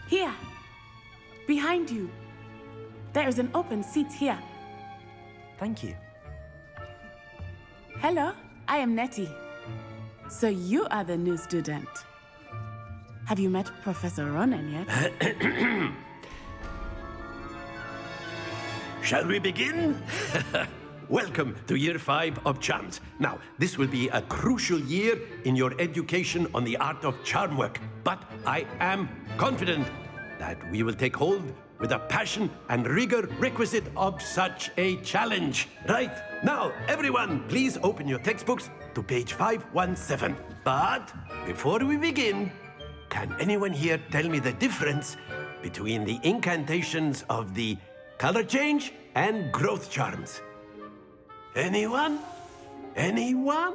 Here, behind you. There is an open seat here. Thank you. Hello, I am Nettie. So you are the new student. Have you met Professor Ronan yet? Shall we begin? Welcome to Year 5 of Charms. Now, this will be a crucial year in your education on the art of charm work. But I am confident that we will take hold with the passion and rigor requisite of such a challenge. Right, now, everyone, please open your textbooks to page 517. But before we begin, can anyone here tell me the difference between the incantations of the color change and growth charms? Anyone? Anyone?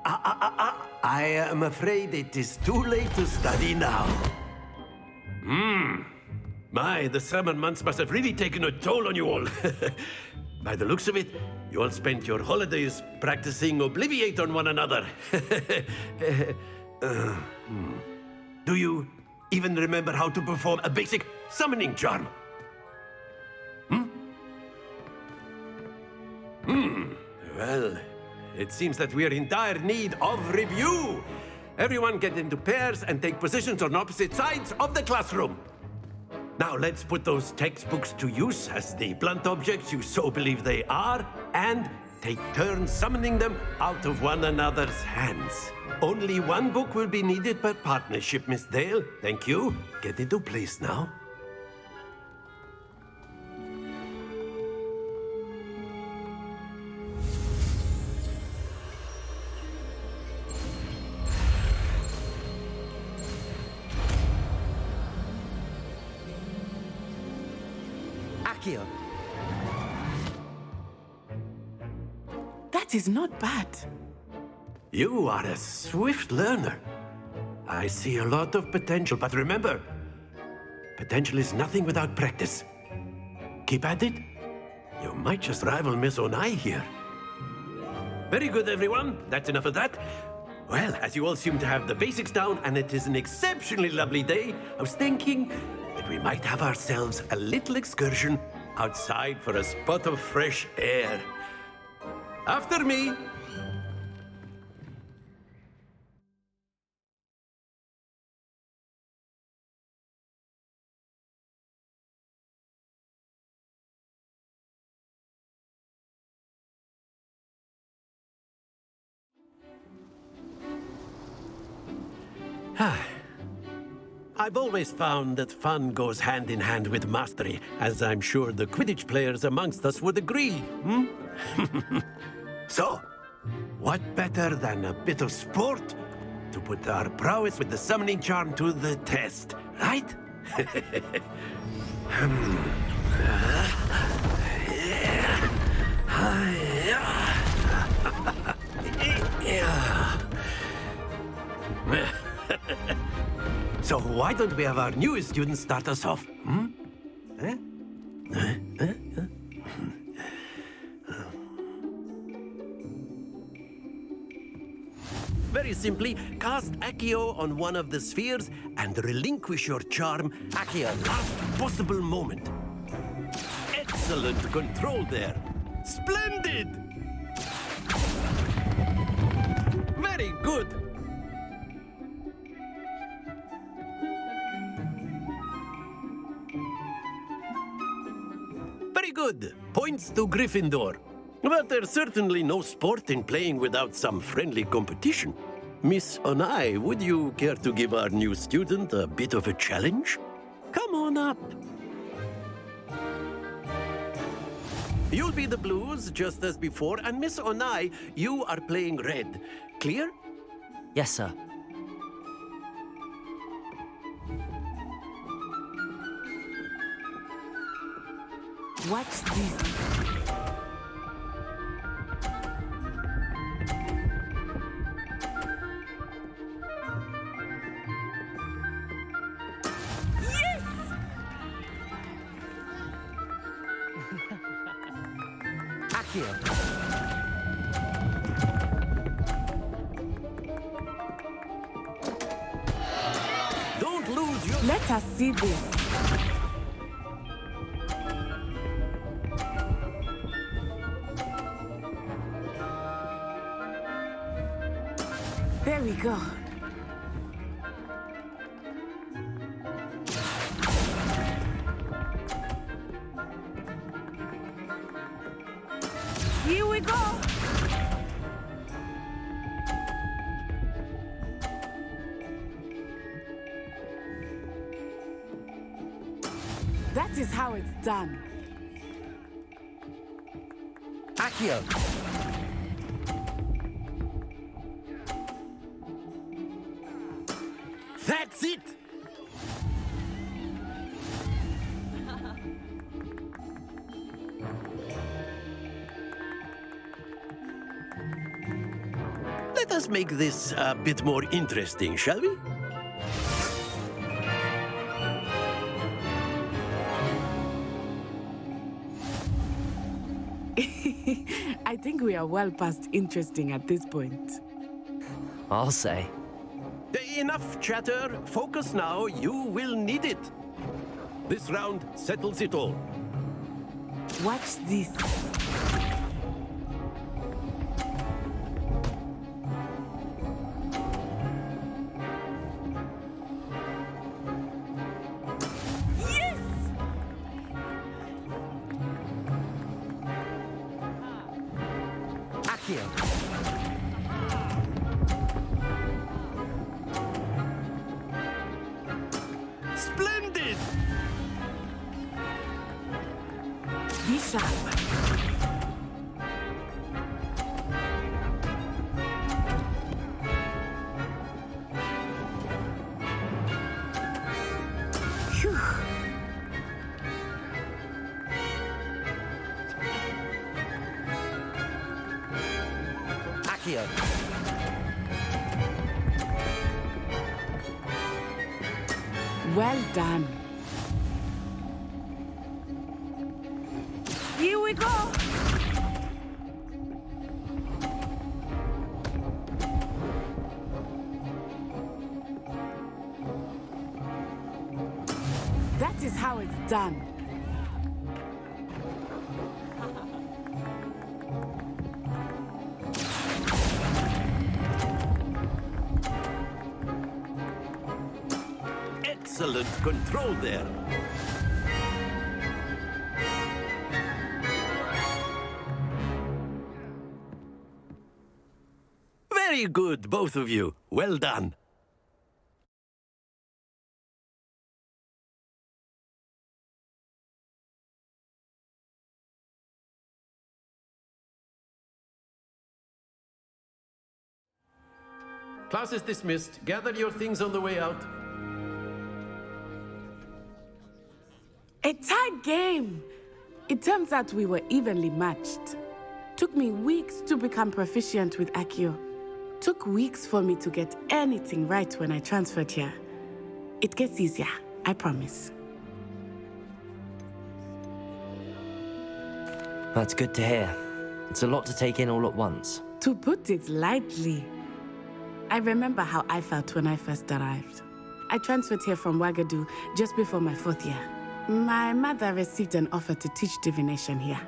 I am afraid it is too late to study now. My, the summer months must have really taken a toll on you all. By the looks of it, you all spent your holidays practicing Obliviate on one another. Do you even remember how to perform a basic summoning charm? Well, it seems that we are in dire need of review. Everyone get into pairs and take positions on opposite sides of the classroom. Now let's put those textbooks to use as the blunt objects you so believe they are, and take turns summoning them out of one another's hands. Only one book will be needed per partnership, Miss Dale. Thank you. Get into place now. That is not bad. You are a swift learner. I see a lot of potential, but remember, potential is nothing without practice. Keep at it. You might just rival Miss Onai here. Very good, everyone. That's enough of that. Well, as you all seem to have the basics down, and it is an exceptionally lovely day, I was thinking that we might have ourselves a little excursion outside for a spot of fresh air. After me. I've always found that fun goes hand in hand with mastery, as I'm sure the Quidditch players amongst us would agree. So, what better than a bit of sport to put our prowess with the summoning charm to the test, right? So why don't we have our newest student start us off? Very simply, cast Accio on one of the spheres and relinquish your charm at your last possible moment. Excellent control there. Splendid! Very good. Very good. Points to Gryffindor. But there's certainly no sport in playing without some friendly competition. Miss Onai, would you care to give our new student a bit of a challenge? Come on up. You'll be the blues, just as before, and Miss Onai, you are playing red. Clear? Yes, sir. Watch this. Let us see this. There we go. Here we go. That is how it's done. Accio! That's it! Let us make this a bit more interesting, shall we? I think we are well past interesting at this point. I'll say. Enough chatter. Focus now. You will need it. This round settles it all. Watch this. Yes! Accio! Splendid! Be sharp. Phew. Accio! Well done. Here we go. That is how it's done. Excellent control there. Very good, both of you. Well done. Class is dismissed. Gather your things on the way out. A tight game. It turns out we were evenly matched. Took me weeks to become proficient with Accio. Took weeks for me to get anything right when I transferred here. It gets easier, I promise. That's good to hear. It's a lot to take in all at once. To put it lightly, I remember how I felt when I first arrived. I transferred here from Ouagadougou just before my 4th year. My mother received an offer to teach divination here.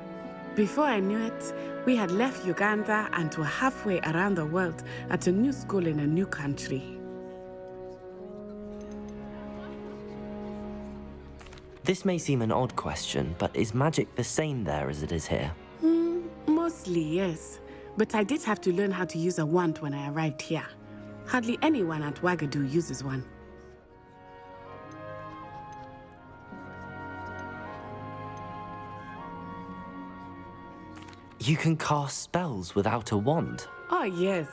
Before I knew it, we had left Uganda and were halfway around the world at a new school in a new country. This may seem an odd question, but is magic the same there as it is here? Mostly, yes. But I did have to learn how to use a wand when I arrived here. Hardly anyone at Ouagadougou uses one. You can cast spells without a wand. Oh, yes.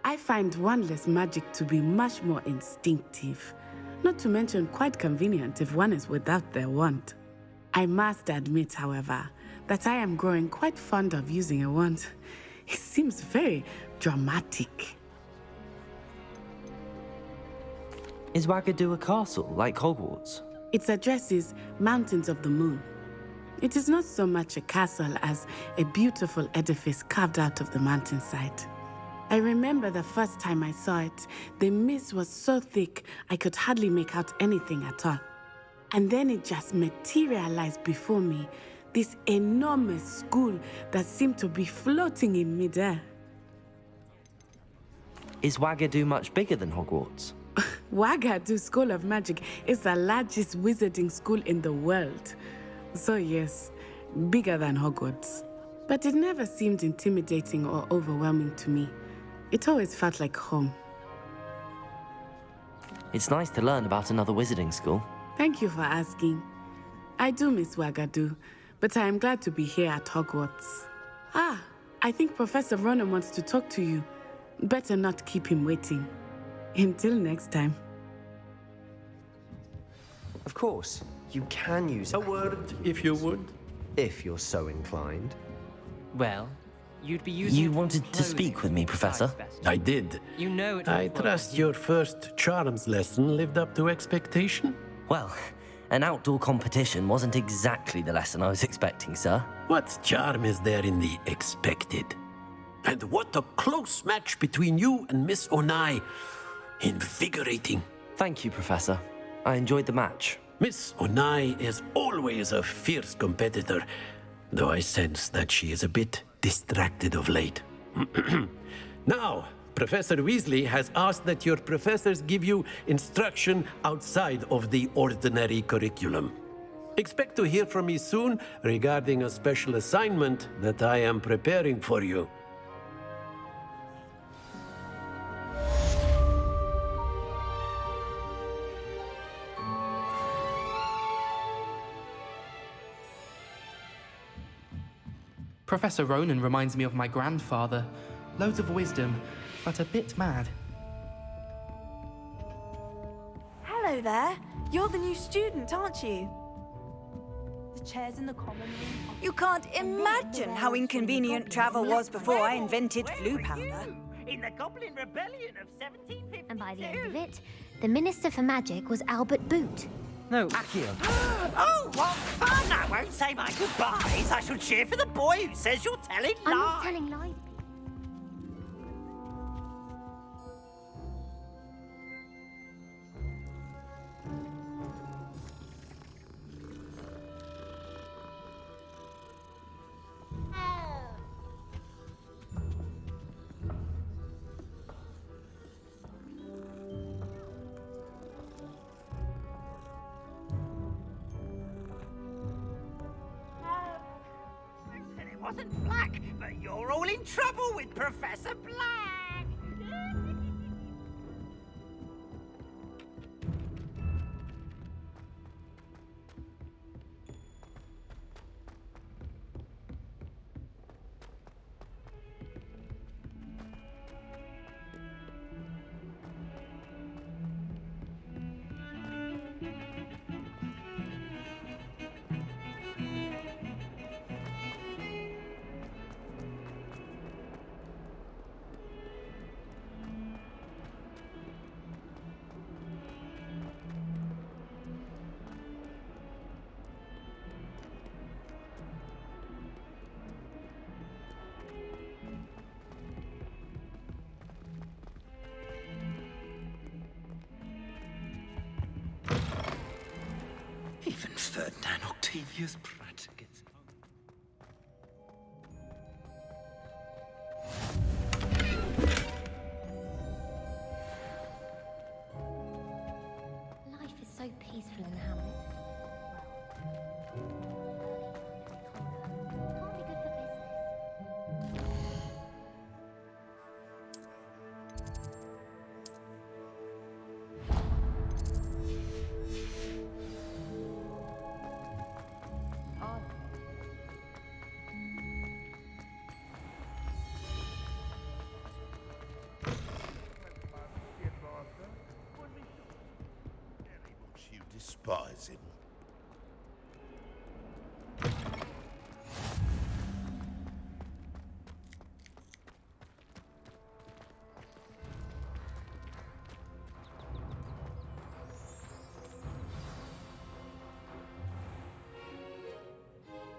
I find wandless magic to be much more instinctive. Not to mention quite convenient if one is without their wand. I must admit, however, that I am growing quite fond of using a wand. It seems very dramatic. Is Ouagadougou a castle, like Hogwarts? Its address is Mountains of the Moon. It is not so much a castle as a beautiful edifice carved out of the mountainside. I remember the first time I saw it, the mist was so thick I could hardly make out anything at all. And then it just materialized before me, this enormous school that seemed to be floating in midair. Is Wagadu much bigger than Hogwarts? Wagadu School of Magic is the largest wizarding school in the world. So yes, bigger than Hogwarts. But it never seemed intimidating or overwhelming to me. It always felt like home. It's nice to learn about another wizarding school. Thank you for asking. I do miss Wagadu, but I am glad to be here at Hogwarts. Ah, I think Professor Ronan wants to talk to you. Better not keep him waiting. Until next time. Of course, you can use A word, if you would. if you're so inclined. Well, you'd be using. You wanted to speak with me, Professor? I did. You know it. I trust your first charms lesson lived up to expectation. Well, an outdoor competition wasn't exactly the lesson I was expecting, sir. What charm is there in the expected? And what a close match between you and Miss Onai. Invigorating. Thank you, Professor. I enjoyed the match. Miss Onai is always a fierce competitor, though I sense that she is a bit distracted of late. Now, Professor Weasley has asked that your professors give you instruction outside of the ordinary curriculum. Expect to hear from me soon regarding a special assignment that I am preparing for you. Professor Ronan reminds me of my grandfather. Loads of wisdom, but a bit mad. Hello there. You're the new student, aren't you? The chairs in the common room. You can't imagine how inconvenient travel was before I invented flu powder. In the Goblin Rebellion of 1752. And by the end of it, the Minister for Magic was Albert Boot. No, Accio. Oh, what fun! I won't say my goodbyes. I shall cheer for the boy who says you're telling lies. I'm not telling lies. It wasn't Black, but you're all in trouble with Professor Black. Even Ferdinand Octavius Pratt gets it. Life is so peaceful in the hamlet. Can't be good for business. You despise him.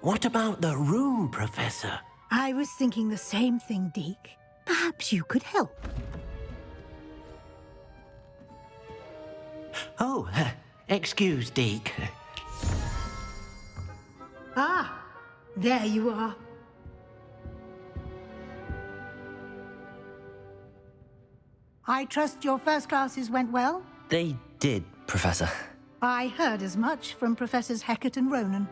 What about the room, Professor? I was thinking the same thing, Deke. Perhaps Perhaps you could help. Oh, excuse, Deke. Ah, there you are. I trust your first classes went well? They did, Professor. I heard as much from Professors Hecat and Ronan.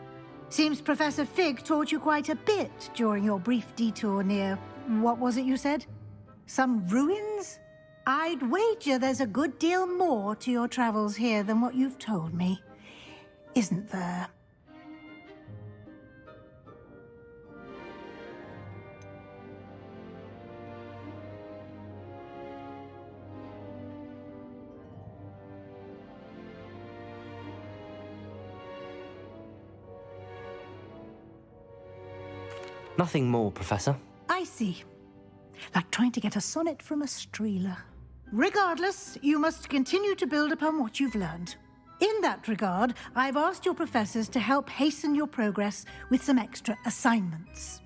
Seems Professor Fig taught you quite a bit during your brief detour near... what was it you said? Some ruins? I'd wager there's a good deal more to your travels here than what you've told me. Isn't there? Nothing more, Professor. I see. Like trying to get a sonnet from a streeler. Regardless, you must continue to build upon what you've learned. In that regard, I've asked your professors to help hasten your progress with some extra assignments.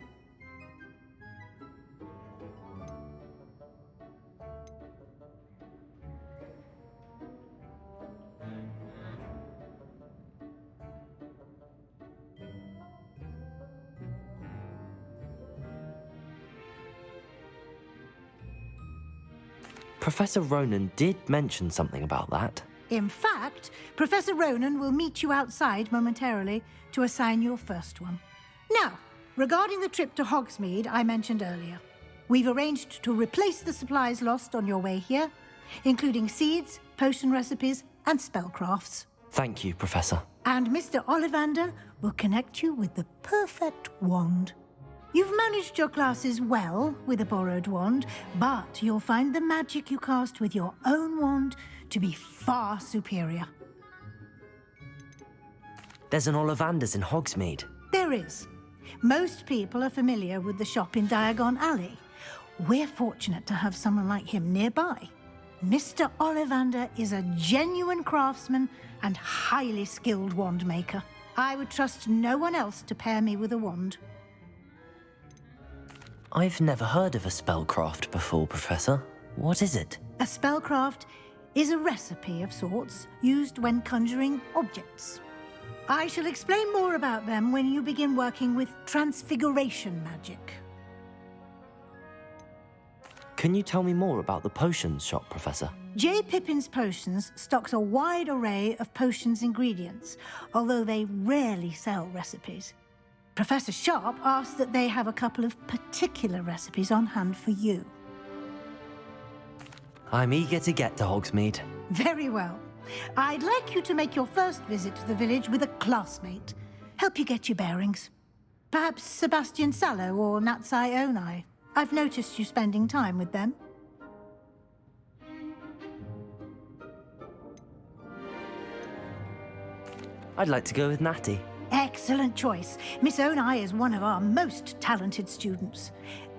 Professor Ronan did mention something about that. In fact, Professor Ronan will meet you outside momentarily to assign your first one. Now, regarding the trip to Hogsmeade I mentioned earlier, we've arranged to replace the supplies lost on your way here, including seeds, potion recipes, and spellcrafts. Thank you, Professor. And Mr. Ollivander will connect you with the perfect wand. You've managed your classes well with a borrowed wand, but you'll find the magic you cast with your own wand to be far superior. There's an Ollivander's in Hogsmeade. There is. Most people are familiar with the shop in Diagon Alley. We're fortunate to have someone like him nearby. Mr. Ollivander is a genuine craftsman and highly skilled wand maker. I would trust no one else to pair me with a wand. I've never heard of a spellcraft before, Professor. What is it? A spellcraft is a recipe of sorts used when conjuring objects. I shall explain more about them when you begin working with transfiguration magic. Can you tell me more about the potions shop, Professor? J. Pippin's Potions stocks a wide array of potions ingredients, although they rarely sell recipes. Professor Sharp asked that they have a couple of particular recipes on hand for you. I'm eager to get to Hogsmeade. Very well. I'd like you to make your first visit to the village with a classmate. Help you get your bearings. Perhaps Sebastian Sallow or Natsai Onai. I've noticed you spending time with them. I'd like to go with Natty. Excellent choice. Miss Onai is one of our most talented students.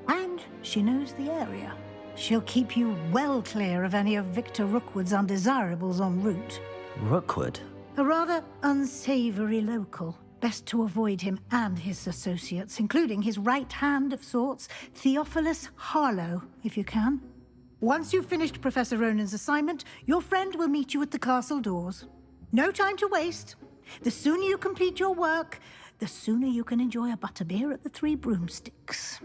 And she knows the area. She'll keep you well clear of any of Victor Rookwood's undesirables en route. Rookwood? A rather unsavoury local. Best to avoid him and his associates, including his right hand of sorts, Theophilus Harlow, if you can. Once you've finished Professor Ronan's assignment, your friend will meet you at the castle doors. No time to waste. The sooner you complete your work, the sooner you can enjoy a butterbeer at the Three Broomsticks.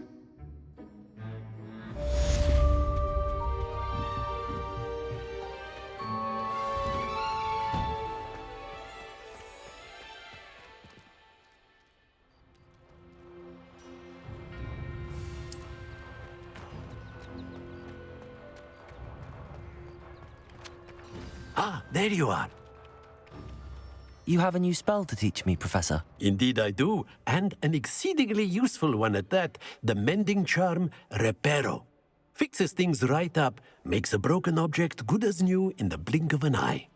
Ah, there you are. You have a new spell to teach me, Professor. Indeed I do, and an exceedingly useful one at that. The mending charm, Reparo. Fixes things right up, makes a broken object good as new in the blink of an eye.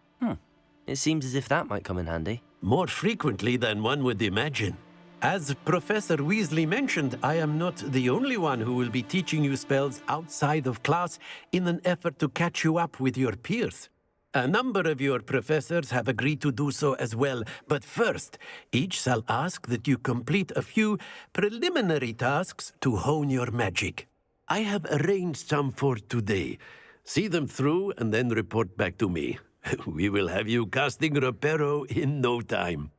It seems as if that might come in handy. More frequently than one would imagine. As Professor Weasley mentioned, I am not the only one who will be teaching you spells outside of class in an effort to catch you up with your peers. A number of your professors have agreed to do so as well, but first, each shall ask that you complete a few preliminary tasks to hone your magic. I have arranged some for today. See them through and then report back to me. We will have you casting Reparo in no time.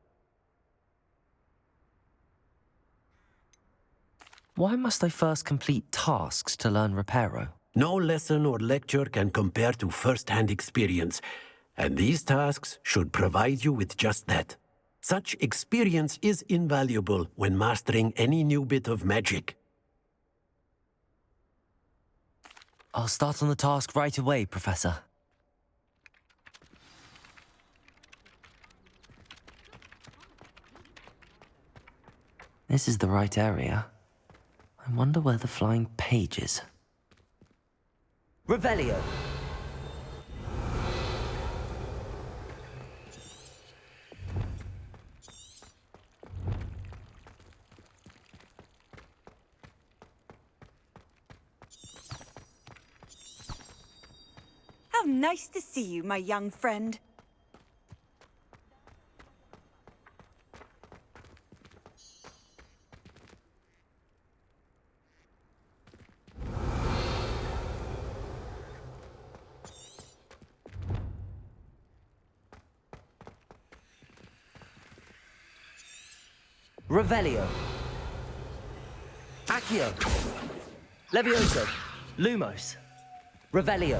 Why must I first complete tasks to learn Reparo? No lesson or lecture can compare to first-hand experience, and these tasks should provide you with just that. Such experience is invaluable when mastering any new bit of magic. I'll start on the task right away, Professor. This is the right area. I wonder where the flying page is. Revelio! How nice to see you, my young friend. Revelio. Accio. Levioso. Lumos. Revelio.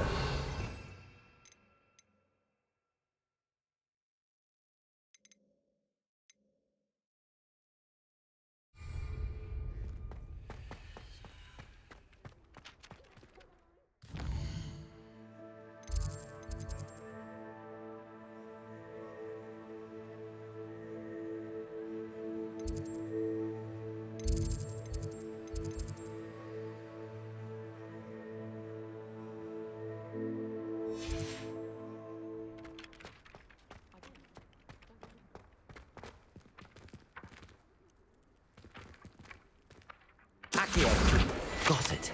Accio. Got it.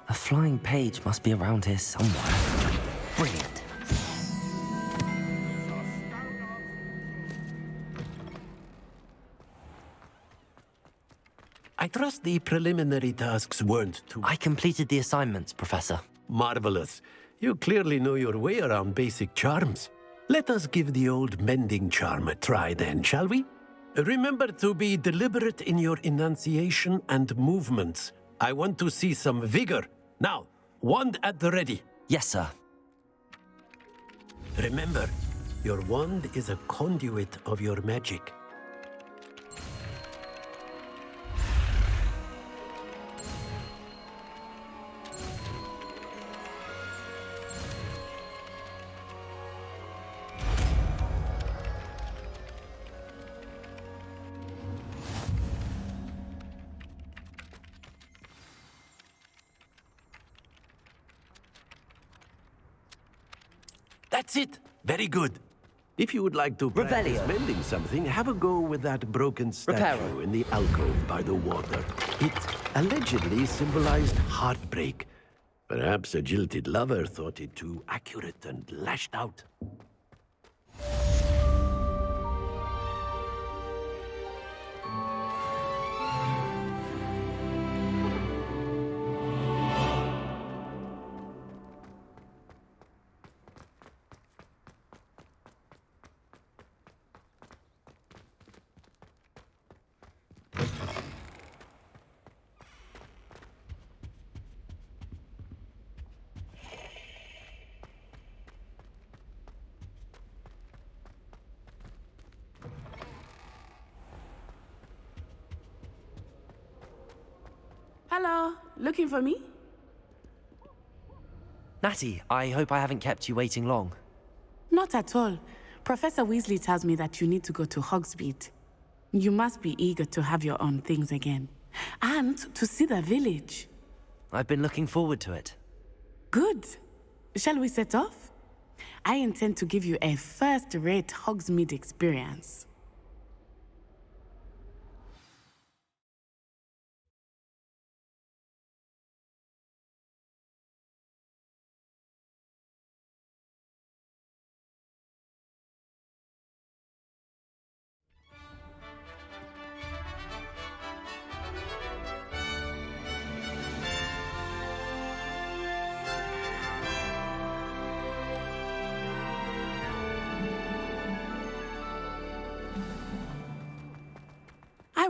A flying page must be around here somewhere. Brilliant. I trust the preliminary tasks weren't too... I completed the assignments, Professor. Marvelous. You clearly know your way around basic charms. Let us give the old mending charm a try then, shall we? Remember to be deliberate in your enunciation and movements. I want to see some vigor. Now, wand at the ready. Yes, sir. Remember, your wand is a conduit of your magic. That's it. Very good. If you would like to practice mending something, have a go with that broken statue in the alcove by the water. It allegedly symbolized heartbreak. Perhaps a jilted lover thought it too accurate and lashed out. Hello, looking for me? Natty, I hope I haven't kept you waiting long. Not at all. Professor Weasley tells me that you need to go to Hogsmeade. You must be eager to have your own things again. And to see the village. I've been looking forward to it. Good. Shall we set off? I intend to give you a first-rate Hogsmeade experience.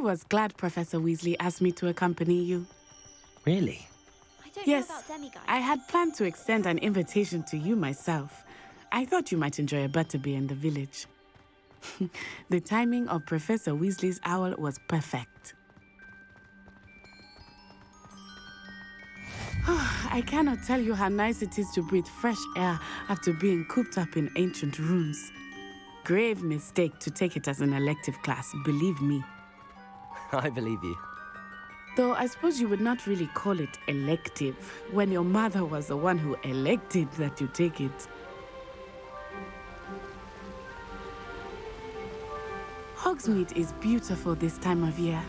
was glad Professor Weasley asked me to accompany you. Really? Yes, I had planned to extend an invitation to you myself. I thought you might enjoy a butterbeer in the village. The timing of Professor Weasley's owl was perfect. I cannot tell you how nice it is to breathe fresh air after being cooped up in ancient rooms. Grave mistake to take it as an elective class, believe me. I believe you. Though I suppose you would not really call it elective when your mother was the one who elected that you take it. Hogsmeade is beautiful this time of year.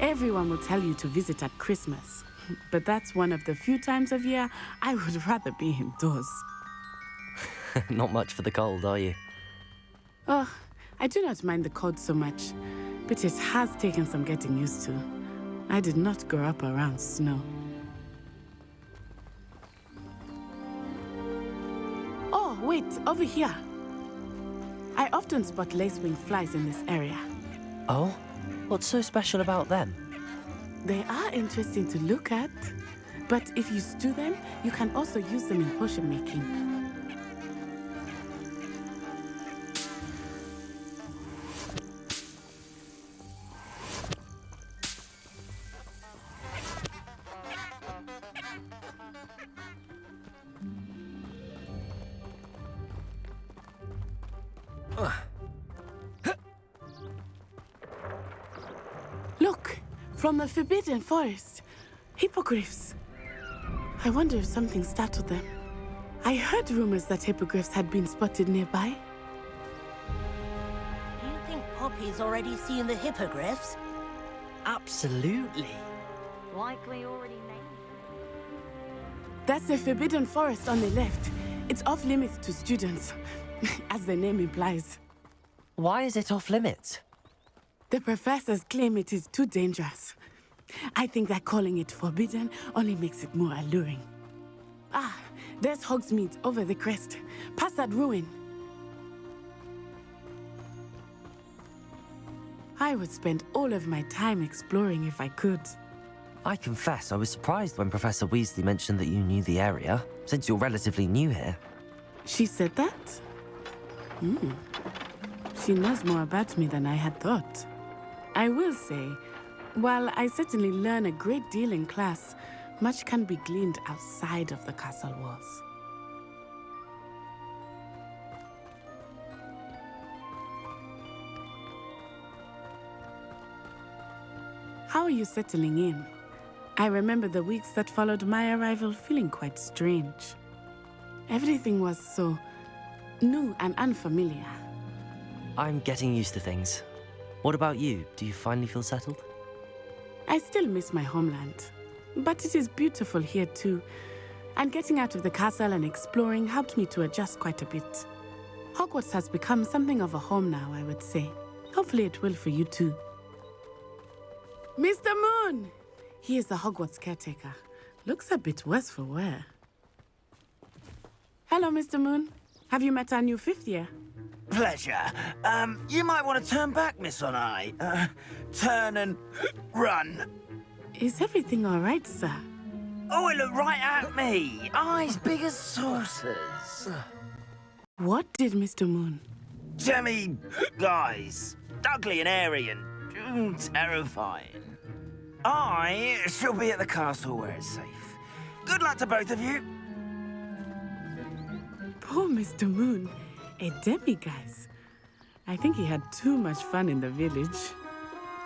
Everyone will tell you to visit at Christmas, but that's one of the few times of year I would rather be indoors. Not much for the cold, are you? Oh, I do not mind the cold so much, but it has taken some getting used to. I did not grow up around snow. Oh, wait, over here. I often spot lacewing flies in this area. Oh? What's so special about them? They are interesting to look at, but if you stew them, you can also use them in potion making. Look, from the Forbidden Forest, hippogriffs. I wonder if something startled them. I heard rumors that hippogriffs had been spotted nearby. Do you think Poppy's already seen the hippogriffs? Absolutely. Likely already named. That's the Forbidden Forest on the left. It's off limits to students, as the name implies. Why is it off limits? The professors claim it is too dangerous. I think that calling it forbidden only makes it more alluring. Ah, there's Hogsmeade over the crest, past that ruin. I would spend all of my time exploring if I could. I confess I was surprised when Professor Weasley mentioned that you knew the area, since you're relatively new here. She said that? She knows more about me than I had thought. I will say, while I certainly learn a great deal in class, much can be gleaned outside of the castle walls. How are you settling in? I remember the weeks that followed my arrival feeling quite strange. Everything was so new and unfamiliar. I'm getting used to things. What about you? Do you finally feel settled? I still miss my homeland, but it is beautiful here too. And getting out of the castle and exploring helped me to adjust quite a bit. Hogwarts has become something of a home now, I would say. Hopefully it will for you too. Mr. Moon! He is the Hogwarts caretaker. Looks a bit worse for wear. Hello, Mr. Moon. Have you met our new fifth year? Pleasure. You might want to turn back, Miss On-Eye. Turn and run. Is everything all right, sir? Oh, it looked right at me. Eyes big as saucers. What did Mr. Moon? Jemmy guys. Ugly and airy and terrifying. I shall be at the castle where it's safe. Good luck to both of you. Poor Mr. Moon. A demiguise. I think he had too much fun in the village.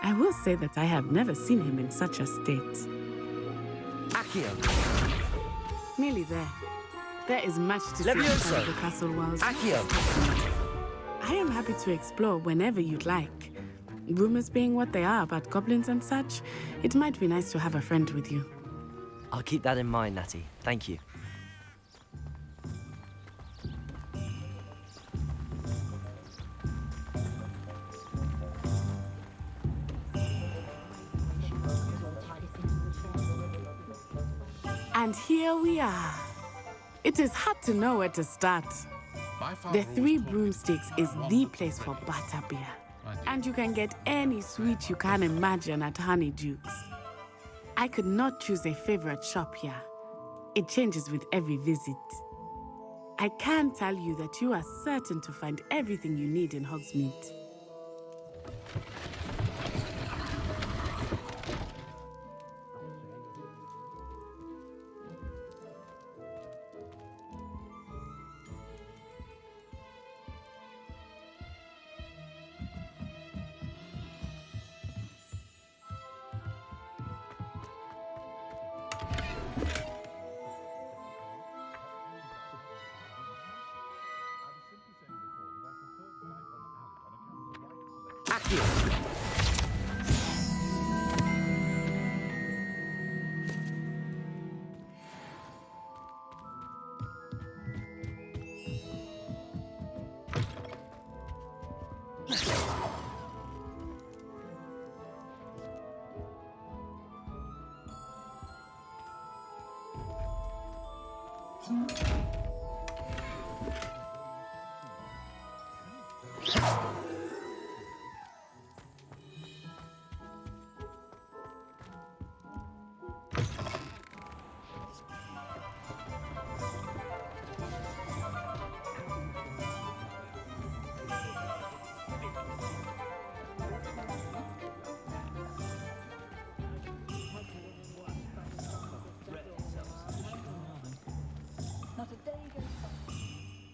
I will say that I have never seen him in such a state. Accio! Nearly there. There is much to see outside the castle walls. Accio! I am happy to explore whenever you'd like. Rumors being what they are about goblins and such, it might be nice to have a friend with you. I'll keep that in mind, Natty. Thank you. And here we are. It is hard to know where to start. The Three Broomsticks is the place for butterbeer. And you can get any sweet you can imagine at Honeydukes. I could not choose a favorite shop here. It changes with every visit. I can tell you that you are certain to find everything you need in Hogsmeade.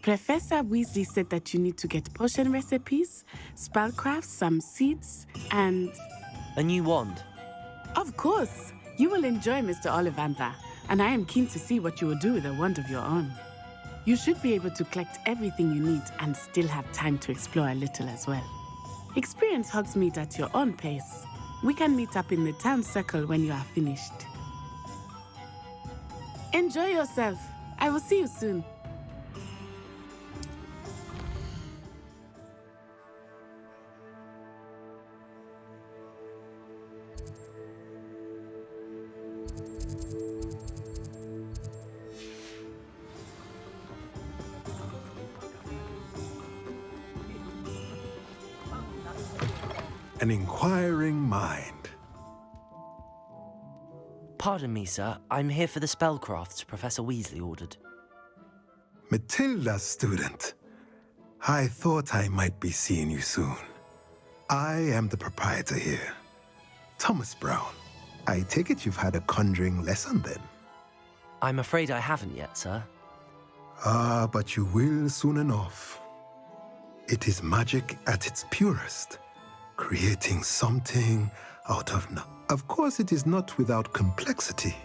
Professor Weasley said that you need to get potion recipes, spellcrafts, some seeds, and... A new wand? Of course! You will enjoy Mr. Ollivander, and I am keen to see what you will do with a wand of your own. You should be able to collect everything you need and still have time to explore a little as well. Experience Hogsmeade at your own pace. We can meet up in the town circle when you are finished. Enjoy yourself. I will see you soon. An inquiring mind. Pardon me, sir. I'm here for the spellcrafts Professor Weasley ordered. Matilda's student. I thought I might be seeing you soon. I am the proprietor here, Thomas Brown. I take it you've had a conjuring lesson then? I'm afraid I haven't yet, sir. Ah, but you will soon enough. It is magic at its purest, creating something out of nothing. Of course, it is not without complexity,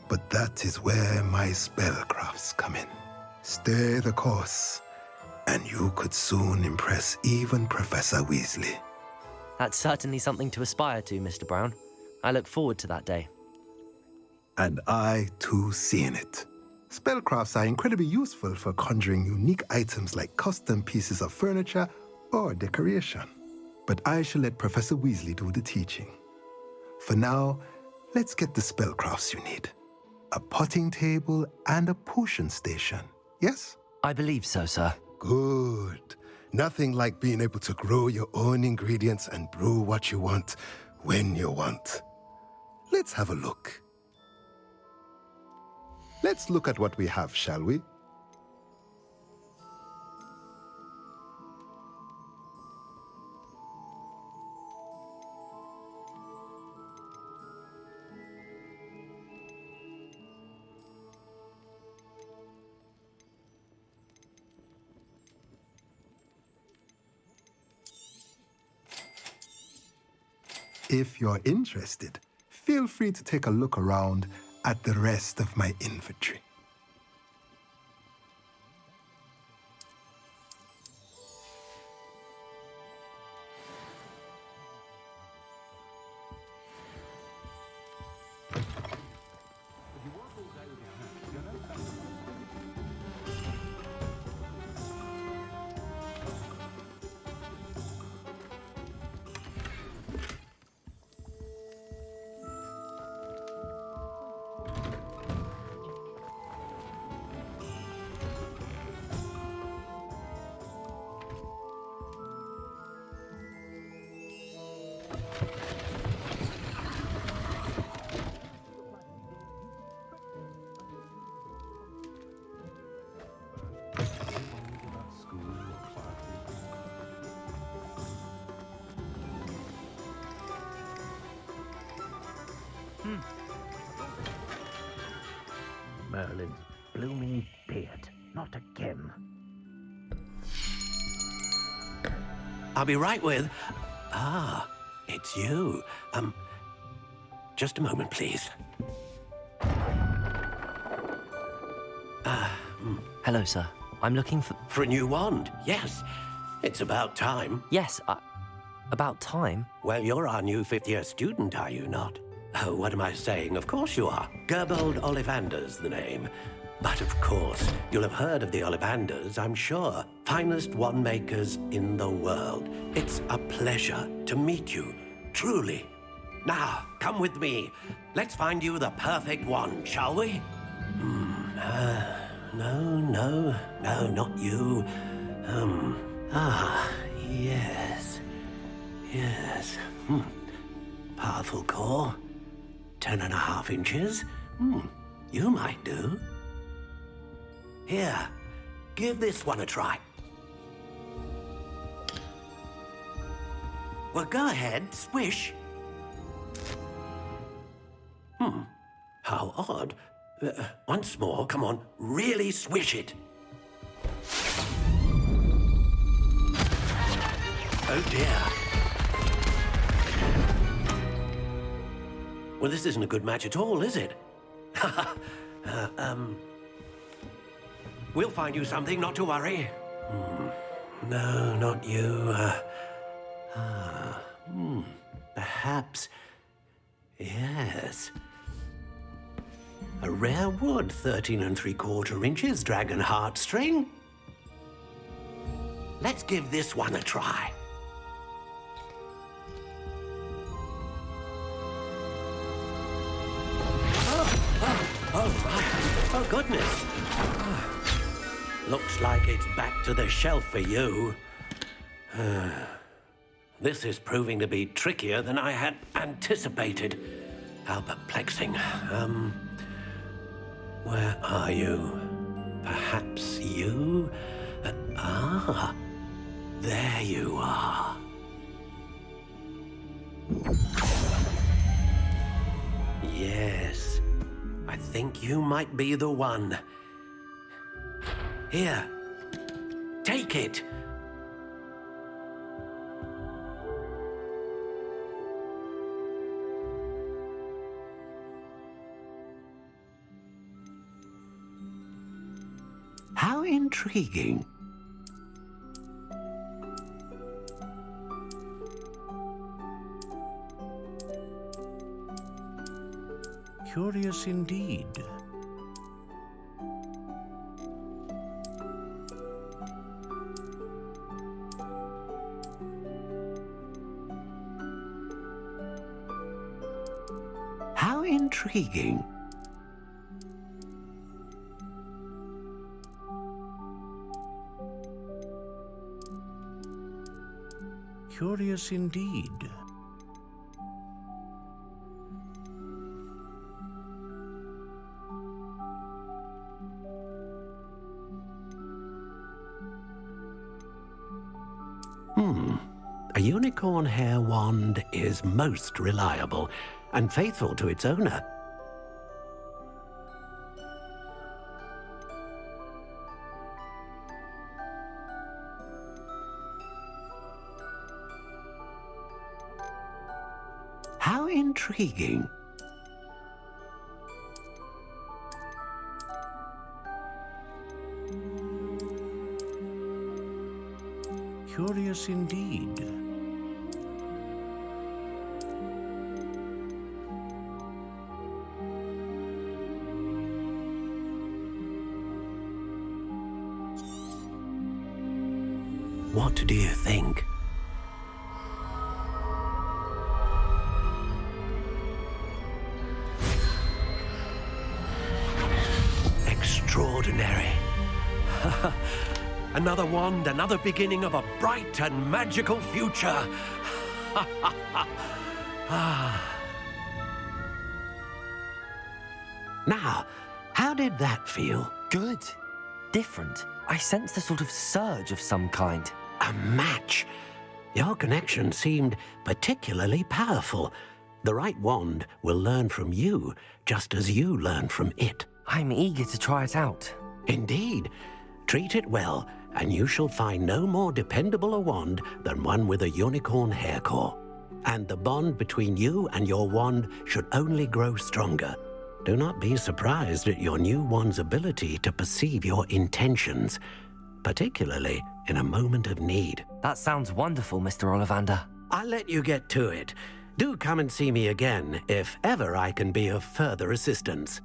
but that is where my spellcrafts come in. Stay the course, and you could soon impress even Professor Weasley. That's certainly something to aspire to, Mr. Brown. I look forward to that day. And I, too, seeing it. Spellcrafts are incredibly useful for conjuring unique items like custom pieces of furniture or decoration. But I shall let Professor Weasley do the teaching. For now, let's get the spellcrafts you need. A potting table and a potion station, yes? I believe so, sir. Good. Nothing like being able to grow your own ingredients and brew what you want when you want. Let's have a look. Let's look at what we have, shall we? If you're interested, feel free to take a look around at the rest of my inventory. Merlin's blooming beard. Not again. I'll be right with... Ah, it's you. Just a moment, please. Hello, sir. I'm looking for... For a new wand, yes. It's about time. Yes, about time? Well, you're our new fifth-year student, are you not? Oh, what am I saying? Of course you are. Gerbold Ollivander's the name. But of course, you'll have heard of the Ollivanders, I'm sure. Finest wand makers in the world. It's a pleasure to meet you, truly. Now, come with me. Let's find you the perfect wand, shall we? No, not you. Yes. Powerful core. 10.5 inches. You might do. Here, give this one a try. Well, go ahead, swish. How odd. Once more, come on, really swish it. Oh dear. Well, this isn't a good match at all, is it? We'll find you something, not to worry. No, not you. Perhaps... Yes. A rare wood, 13 3/4 inches, dragon heartstring. Let's give this one a try. Oh, right. Oh, goodness. Looks like it's back to the shelf for you. This is proving to be trickier than I had anticipated. How perplexing. Where are you? Perhaps you? There you are. Yes, I think you might be the one. Here, take it. How intriguing. Curious indeed. How intriguing. Curious indeed. A unicorn hair wand is most reliable and faithful to its owner. How intriguing. Curious indeed. What do you think? Extraordinary. Another wand, another beginning of a bright and magical future. Now, how did that feel? Good. Different. I sensed a sort of surge of some kind. A match. Your connection seemed particularly powerful. The right wand will learn from you, just as you learn from it. I'm eager to try it out. Indeed. Treat it well, and you shall find no more dependable a wand than one with a unicorn hair core. And the bond between you and your wand should only grow stronger. Do not be surprised at your new wand's ability to perceive your intentions, particularly in a moment of need. That sounds wonderful, Mr. Ollivander. I'll let you get to it. Do come and see me again if ever I can be of further assistance.